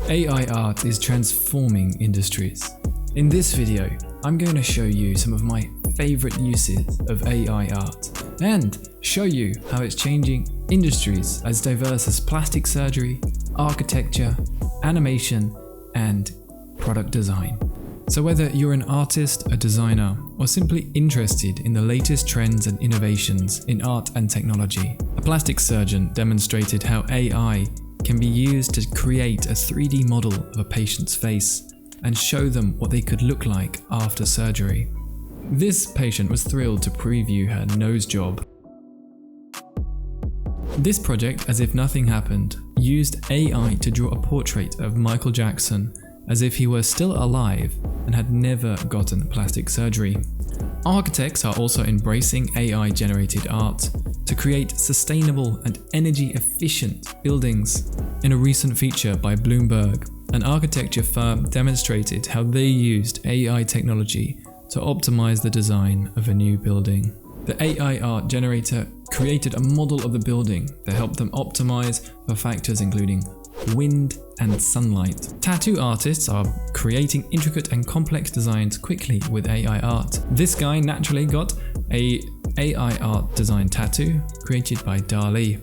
AI art is transforming industries. In this video, I'm going to show you some of my favorite uses of AI art and show you how it's changing industries as diverse as plastic surgery, architecture, animation, and product design. So whether you're an artist, a designer, or simply interested in the latest trends and innovations in art and technology, a plastic surgeon demonstrated how AI can be used to create a 3D model of a patient's face and show them what they could look like after surgery. This patient was thrilled to preview her nose job. This project, as if nothing happened, used AI to draw a portrait of Michael Jackson as if he were still alive and had never gotten plastic surgery. Architects are also embracing AI-generated art to create sustainable and energy-efficient buildings. In a recent feature by Bloomberg, an architecture firm demonstrated how they used AI technology to optimize the design of a new building. The AI art generator created a model of the building that helped them optimize for factors including wind and sunlight. Tattoo artists are creating intricate and complex designs quickly with AI art. This guy naturally got a AI art design tattoo created by DALL-E.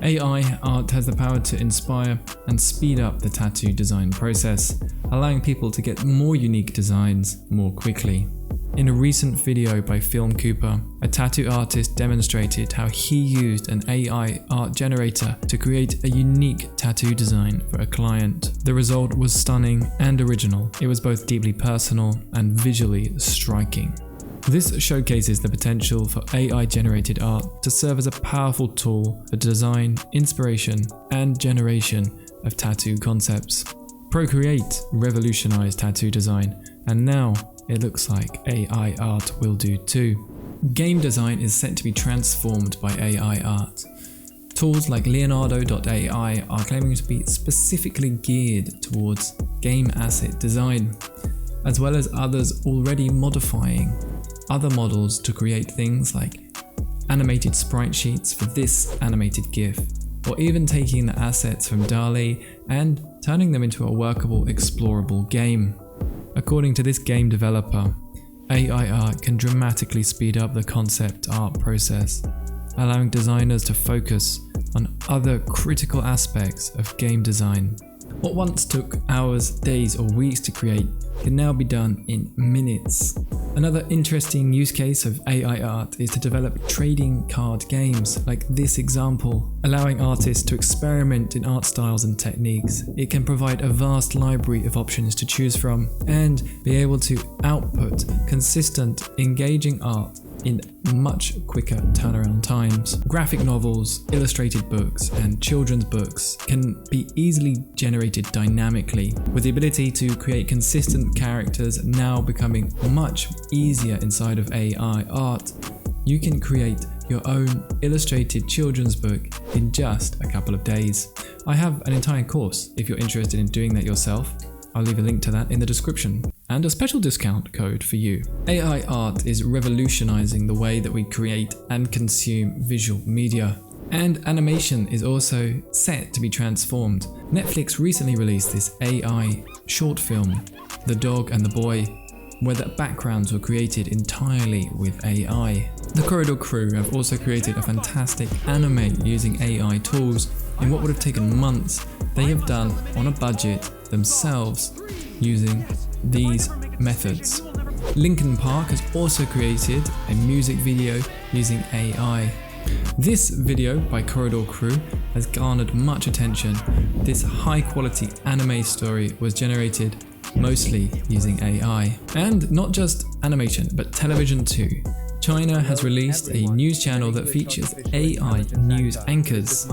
AI art has the power to inspire and speed up the tattoo design process, allowing people to get more unique designs more quickly. In a recent video by Film Cooper, a tattoo artist demonstrated how he used an AI art generator to create a unique tattoo design for a client. The result was stunning and original. It was both deeply personal and visually striking. This showcases the potential for AI-generated art to serve as a powerful tool for design, inspiration, and generation of tattoo concepts. Procreate revolutionized tattoo design, and now it looks like AI art will do too. Game design is set to be transformed by AI art. Tools like Leonardo.ai are claiming to be specifically geared towards game asset design, as well as others already modifying other models to create things like animated sprite sheets for this animated GIF, or even taking the assets from DALL-E and turning them into a workable, explorable game. According to this game developer, AI art can dramatically speed up the concept art process, allowing designers to focus on other critical aspects of game design. What once took hours, days, or weeks to create can now be done in minutes. Another interesting use case of AI art is to develop trading card games, like this example. Allowing artists to experiment in art styles and techniques, it can provide a vast library of options to choose from and be able to output consistent, engaging art in much quicker turnaround times. Graphic novels, illustrated books, and children's books can be easily generated dynamically, with the ability to create consistent characters now becoming much easier inside of AI art. You can create your own illustrated children's book in just a couple of days. I have an entire course if you're interested in doing that yourself. I'll leave a link to that in the description, and a special discount code for you. AI art is revolutionizing the way that we create and consume visual media. And animation is also set to be transformed. Netflix recently released this AI short film, The Dog and the Boy, where the backgrounds were created entirely with AI. The Corridor crew have also created a fantastic anime using AI tools in what would have taken months. They have done on a budget themselves using these methods. Linkin Park has also created a music video using AI. This video by Corridor Crew has garnered much attention. This high quality anime story was generated mostly using AI. And not just animation, but television too. China has released a news channel that features AI news anchors.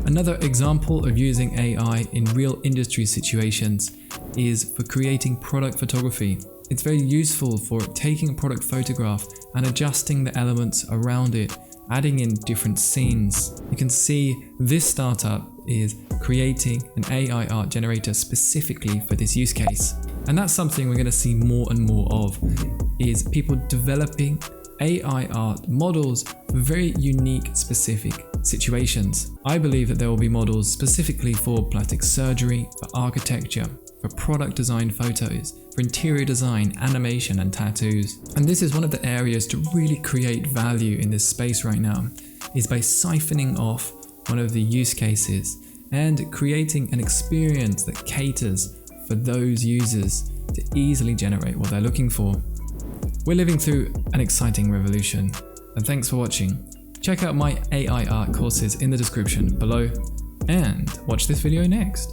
Another example of using AI in real industry situations is for creating product photography. It's very useful for taking a product photograph and adjusting the elements around it, adding in different scenes. You can see this startup is creating an AI art generator specifically for this use case. And that's something we're going to see more and more of, is people developing AI art models for very unique, specific situations. I believe that there will be models specifically for plastic surgery, for architecture, for product design photos, for interior design, animation and tattoos. And this is one of the areas to really create value in this space right now, is by siphoning off one of the use cases and creating an experience that caters for those users to easily generate what they're looking for. We're living through an exciting revolution, and thanks for watching. Check out my AI art courses in the description below and watch this video next.